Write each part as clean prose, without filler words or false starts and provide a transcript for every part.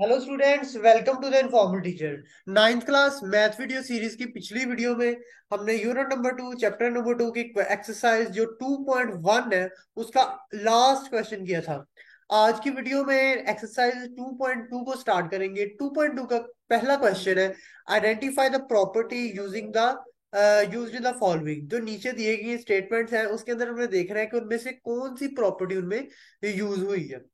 Hello students, welcome to the informal teacher. Ninth class math video series की पिछली video में हमने unit number 2 chapter number 2 की exercise जो 2.1 है उसका लास्ट क्वेश्चन किया था। आज की वीडियो में एक्सरसाइज 2.2 को स्टार्ट करेंगे। 2.2 का पहला क्वेश्चन है, identify the property using the used in the following. जो नीचे दिए गए स्टेटमेंट्स हैं उसके अंदर हमें देख रहे हैं कि उनमें से कौन सी प्रॉपर्टी उनमें यूज हुई है।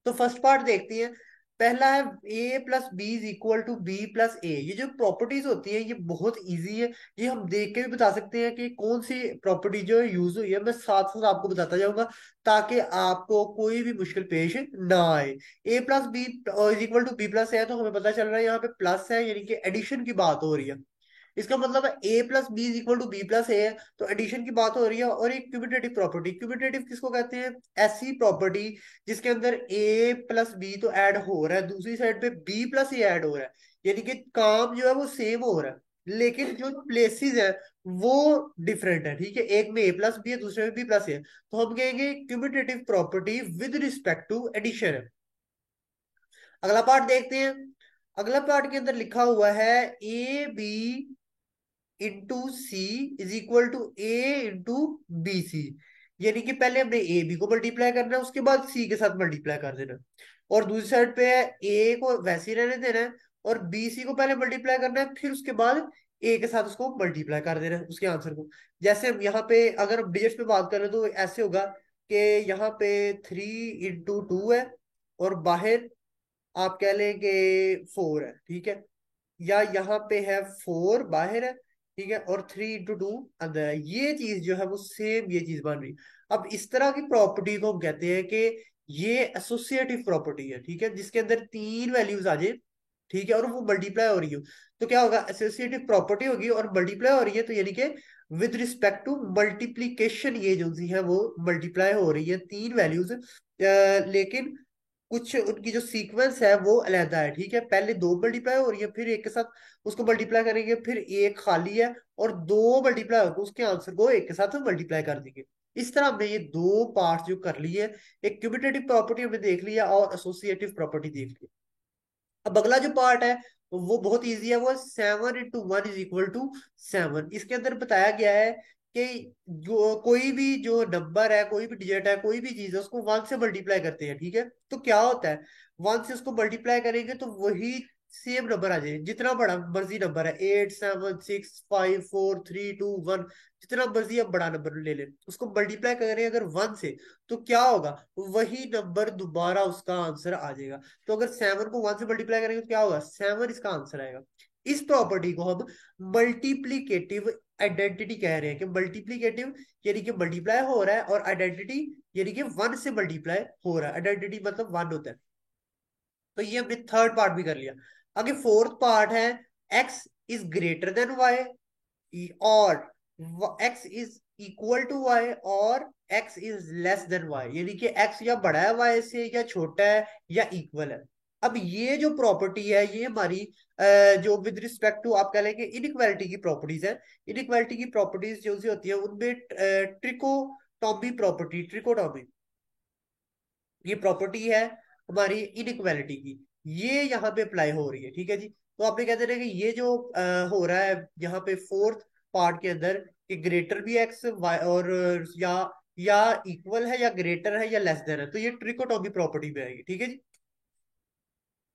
तो फर्स्ट पार्ट देखते हैं। पहला है A plus B is equal to B plus A. ये जो प्रॉपर्टीज होती है ये बहुत इजी है। ये हम देख के भी बता सकते हैं कि कौन सी प्रॉपर्टी जो है यूज हुई है। मैं साथ साथ आपको बताता जाऊंगा ताकि आपको कोई भी मुश्किल पेश ना आए। A plus B is equal to B plus A है, तो हमें पता चल रहा है यहाँ पे प्लस है, यानी कि एडिशन की बात हो रही है। इसका मतलब है A plus B is equal to B plus A है, तो एडिशन की बात हो रही है। और एक क्यूबिटेटिव प्रॉपर्टी, क्यूबिटेटिव किसको कहते हैं? ऐसी प्रॉपर्टी जिसके अंदर ए प्लस बी तो ऐड हो रहा है, दूसरी साइड पे बी प्लस ए ऐड हो रहा है, यानी कि काम जो है वो सेम हो रहा है लेकिन जो प्लेसेस है वो डिफरेंट है। ठीक है, एक में ए प्लस बी है, दूसरे में बी प्लस ए है, तो हम कहेंगे commutative property with respect to addition है। अगला पार्ट देखते हैं। अगला पार्ट के अंदर लिखा हुआ है A B into C is equal to A into B C. यानी कि पहले हमने ए बी को मल्टीप्लाई करना है, उसके बाद सी के साथ मल्टीप्लाई कर देना है। और दूसरी साइड पे है ए को वैसे ही रहने देना है, और बी सी को पहले मल्टीप्लाई करना है, फिर उसके बाद ए के साथ उसको मल्टीप्लाई कर देना है उसके आंसर को। जैसे हम यहाँ पे अगर हम डिजिट्स पे बात करें तो ऐसे होगा कि यहाँ पे 3 इंटू 2 है, और बाहर आप कह लें कि 4 है। ठीक है, या यहाँ पे है 4 बाहर है, ठीक है, और 3 इंटू 2 अंदर है। ये चीज जो है वो सेम ये चीज बन रही है। अब इस तरह की प्रॉपर्टी को हम कहते हैं कि ये एसोसिएटिव प्रॉपर्टी है। ठीक है, जिसके अंदर तीन वैल्यूज आ जाए, ठीक है, और वो मल्टीप्लाई हो रही हो, तो क्या होगा? एसोसिएटिव प्रॉपर्टी होगी और मल्टीप्लाई हो रही है, तो यानी कि विद रिस्पेक्ट टू मल्टीप्लीकेशन ये जो सी है वो मल्टीप्लाई हो रही है तीन वैल्यूज। लेकिन कुछ उनकी जो सीक्वेंस है वो अलहदा है। ठीक है, पहले दो मल्टीप्लाई हो रही है, फिर एक के साथ उसको मल्टीप्लाई करेंगे, फिर एक खाली है और दो मल्टीप्लाई होकर उसके आंसर को एक के साथ मल्टीप्लाई कर देंगे। इस तरह हमने ये दो पार्ट जो कर लिए, एक क्यूबिटेटिव प्रॉपर्टी हमने देख लिया और एसोसिएटिव प्रॉपर्टी देख लिया। अब अगला जो पार्ट है वो बहुत इजी है, वो 7 इंटू 1 इज इक्वल टू 7। इसके अंदर बताया गया है कि जो कोई भी जो नंबर है, कोई भी डिजिट है, कोई भी चीज है, उसको 1 से मल्टीप्लाई करते हैं। ठीक है, तो क्या होता है? 1 से उसको मल्टीप्लाई करेंगे तो वही सेम नंबर आ जाए, जितना बड़ा मर्जी नंबर है, 8 7 6 5 4 3 2 1, जितना मर्जी आप बड़ा नंबर ले लें, उसको मल्टीप्लाई करें अगर 1 से, तो क्या होगा? वही नंबर दोबारा उसका आंसर आ जाएगा। तो अगर 7 को 1 से मल्टीप्लाई करेंगे तो क्या होगा? 7 इसका आंसर आएगा। इस प्रॉपर्टी को हम मल्टीप्लीकेटिव आइडेंटिटी कह रहे हैं कि मल्टीप्लीकेटिव यानी कि मल्टीप्लाई हो रहा है, और आइडेंटिटी यानी कि 1 से मल्टीप्लाई हो रहा है। आइडेंटिटी मतलब 1 होता है। तो ये हमने थर्ड पार्ट भी कर लिया। आगे फोर्थ पार्ट है, X is greater than Y, और X is equal to Y, और X is less than Y, यानी कि एक्स या बड़ा है वाई से, या छोटा है, या इक्वल है। अब ये जो प्रॉपर्टी है ये हमारी जो विद रिस्पेक्ट टू आप कह लेंगे इनइक्वालिटी की प्रॉपर्टीज है। इनइक्वालिटी की प्रॉपर्टीज जो सी होती है उनमें ट्रिकोटॉमी प्रॉपर्टी, ट्रिकोटॉमी ये प्रॉपर्टी है हमारी इनइक्वालिटी की, ये यहाँ पे अप्लाई हो रही है। ठीक है जी, तो आपने कहते हैं कि ये जो हो रहा है यहाँ पे फोर्थ पार्ट के अंदर कि ग्रेटर भी एक्स और या इक्वल है, या ग्रेटर है, या लेस देन है, तो ये ट्रिकोटॉमी प्रॉपर्टी में आएगी। ठीक है जी,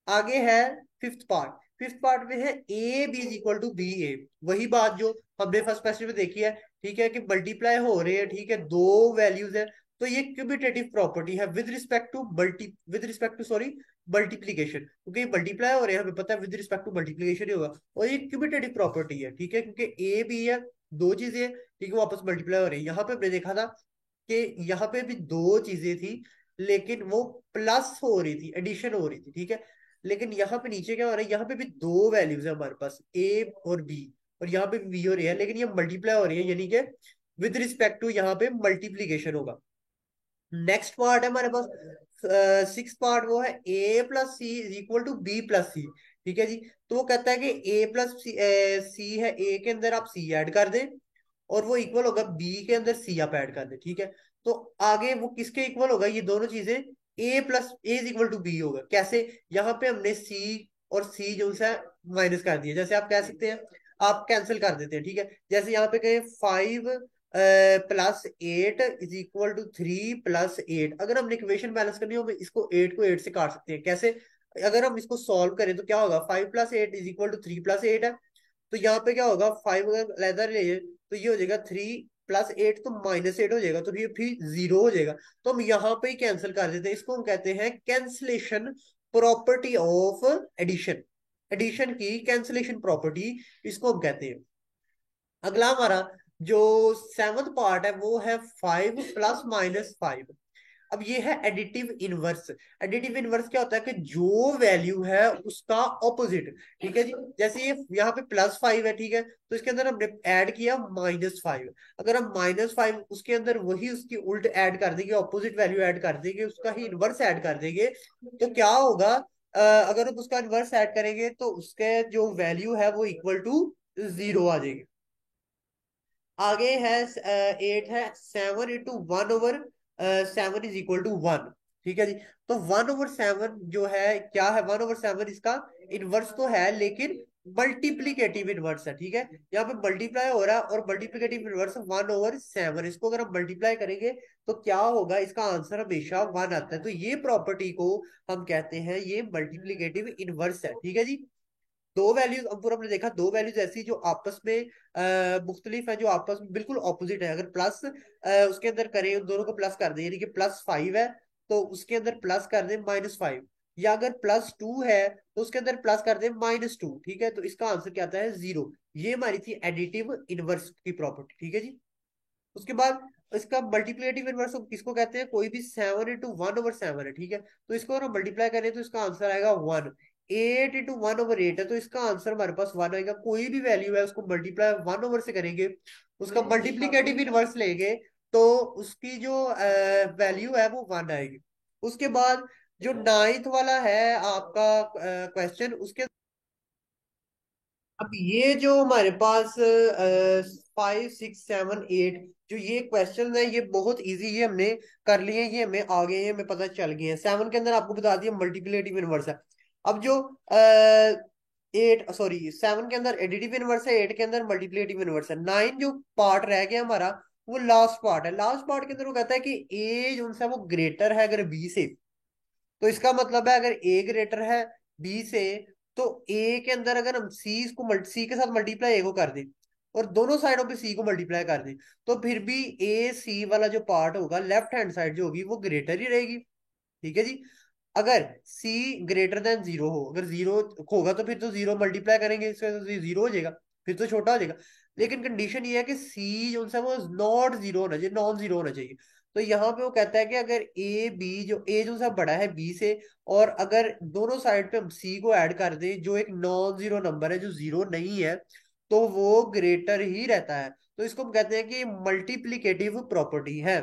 आगे है फिफ्थ पार्ट। फिफ्थ पार्ट में है A B is equal to B A. वही बात जो हमने फर्स्ट क्वेश्चन में देखी है। ठीक है, कि मल्टीप्लाई हो रहे हैं, ठीक है, दो वैल्यूज है, तो ये क्यूबिटेटिव प्रॉपर्टी है with respect to sorry multiplication, क्योंकि मल्टीप्लाई हो रहे हैं, हमें पता है विद रिस्पेक्ट टू मल्टीप्लीकेशन ही होगा, और ये क्यूबिटेटिव प्रॉपर्टी है। ठीक है, क्योंकि ए बी है, दो चीजें, ठीक है, वापस मल्टीप्लाई हो रही है। यहाँ पे हमने देखा था कि यहाँ पे भी दो चीजें थी, लेकिन वो प्लस हो रही थी, एडिशन हो रही थी। ठीक है, लेकिन यहाँ पे नीचे क्या हो रहा है? यहाँ पे भी दो वैल्यूज है हमारे पास, ए और बी, और यहाँ पे भी बी और ए है, लेकिन ये मल्टीप्लाई हो रही है, यानी कि विद रिस्पेक्ट टू यहाँ पे मल्टीप्लीकेशन होगा। नेक्स्ट पार्ट है हमारे पास सिक्स पार्ट, वो है A plus C is equal to B plus C. ठीक है जी, तो वो कहता है कि ए प्लस सी है, ए के अंदर आप सी ऐड कर दें, और वो इक्वल होगा बी के अंदर सी आप ऐड कर दें। ठीक है, तो आगे वो किसके इक्वल होगा? ये दोनों चीजें A plus A is equal to B होगा। कैसे? यहाँ पे हमने सी और सी जो है माइनस कर दिया। जैसे आप कह सकते हैं, आप कैंसिल कर देते हैं, ठीक है। जैसे यहाँ पे कहें 5 + 8 इज इक्वल टू 3 + 8। अगर हमने इक्वेशन बैलेंस करनी हो, हम इसको 8 को 8 से काट सकते हैं। कैसे? अगर हम इसको सॉल्व करें तो क्या होगा, 5 + 8 इज इक्वल टू 3 + 8 है। तो यहाँ पे क्या होगा, 5 अगर लेदर ले तो ये हो जाएगा 3 + 8, तो -8 हो जाएगा, तो ये फिर 0 हो जाएगा। तो हम यहाँ पे ही कैंसिल कर देते हैं। इसको हम कहते हैं cancellation property of addition. Addition की कैंसलेशन प्रॉपर्टी, इसको हम कहते हैं। अगला हमारा जो सेवंथ पार्ट है वो है 5 ± 5। अब ये है एडिटिव इनवर्स। एडिटिव इनवर्स क्या होता है कि जो वैल्यू है उसका ऑपोजिट। ठीक है जी। जैसे ये यहाँ पे +5 है, ठीक है, तो इसके अंदर हमने ऐड किया -5। अगर हम -5 उसके अंदर वही उसकी उल्ट ऐड कर देंगे, ऑपोजिट वैल्यू ऐड कर देंगे, उसका ही इनवर्स ऐड कर देंगे, तो क्या होगा, अगर हम उसका इनवर्स ऐड करेंगे तो उसके जो वैल्यू है वो इक्वल टू 0 आ जाएगी। आगे है 8 है 7 × 1/7 इज इक्वल टू 1। ठीक है जी। तो 1/7 जो है क्या है, 1/7 इसका इनवर्स तो है, लेकिन मल्टीप्लीकेटिव इनवर्स है। ठीक है, यहाँ पे मल्टीप्लाई हो रहा है और मल्टीप्लीकेटिव इनवर्स 1/7। इसको अगर हम मल्टीप्लाई करेंगे तो क्या होगा, इसका आंसर हमेशा 1 आता है। तो ये प्रॉपर्टी को हम कहते हैं ये मल्टीप्लीकेटिव इनवर्स है। ठीक है जी। दो वैल्यूज अंकुर हमने देखा, दो वैल्यूज ऐसी जो आपस में मुख्तलिफ है, जो आपस में बिल्कुल ऑपोजिट है। अगर प्लस उसके अंदर करें, उन दोनों को प्लस कर दें, यानी कि +5 है तो उसके अंदर प्लस कर दें -5, या अगर +2 है तो उसके अंदर प्लस कर दें -2। ठीक है, तो इसका आंसर क्या आता है, 0। ये हमारी थी एडिटिव इनवर्स की प्रॉपर्टी। ठीक है जी। उसके बाद इसका मल्टीप्लिकेटिव इनवर्स किसको कहते हैं, कोई भी 7 × 1/7 है। ठीक है, तो इसको अगर हम मल्टीप्लाई करें तो इसका आंसर आएगा 1। 8 × 1/8 है, तो इसका आंसर हमारे पास 1 आएगा। कोई भी वैल्यू है उसको मल्टीप्लाई 1 से करेंगे, उसका मल्टीप्लिकेटिव इनवर्स लेंगे, तो उसकी जो वैल्यू है वो 1 आएगी। उसके बाद जो नाइन्थ वाला है आपका क्वेश्चन, उसके अब ये जो हमारे पास 5 6 7 8 जो ये क्वेश्चन है, ये बहुत इजी, ये हमने कर लिए, ये हमें आ गए हैं, हमें पता चल गए हैं। 7 के अंदर आपको बता दिया मल्टीप्लिकेटिव इनवर्स है। अब जो 7 के अंदर एडिटिव इनवर्स है, 8 के अंदर मल्टीप्लिकेटिव इनवर्स है। 9 जो पार्ट रह गया हमारा, वो लास्ट पार्ट है। लास्ट पार्ट के अंदर वो कहता है कि ए जो है वो ग्रेटर है अगर बी से। तो इसका मतलब है अगर ए ग्रेटर है बी से, तो ए के अंदर अगर हम सी के साथ मल्टीप्लाई ए को कर दें और दोनों साइडों पे सी को मल्टीप्लाई कर दें, तो फिर भी ए सी वाला जो पार्ट होगा, लेफ्ट हैंड साइड जो होगी वो ग्रेटर ही रहेगी। ठीक है जी। अगर सी ग्रेटर देन 0 हो, अगर 0 होगा तो फिर तो 0 मल्टीप्लाई करेंगे इससे तो 0 हो जाएगा, फिर तो छोटा हो जाएगा। लेकिन कंडीशन ये है कि सी जो है वो नॉट 0 होना चाहिए, नॉन 0 होना चाहिए। तो यहाँ पे वो कहता है कि अगर ए जो सा बड़ा है बी से, और अगर दोनों साइड पे हम सी को ऐड कर दें जो एक नॉन 0 नंबर है, जो 0 नहीं है, तो वो ग्रेटर ही रहता है। तो इसको हम कहते हैं कि मल्टीप्लीकेटिव प्रॉपर्टी है।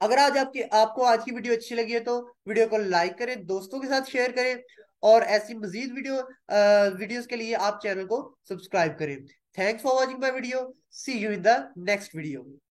अगर आज आपको आज की वीडियो अच्छी लगी है तो वीडियो को लाइक करें, दोस्तों के साथ शेयर करें, और ऐसी मजीद वीडियोस के लिए आप चैनल को सब्सक्राइब करें। Thanks for watching my video. See you in the next video.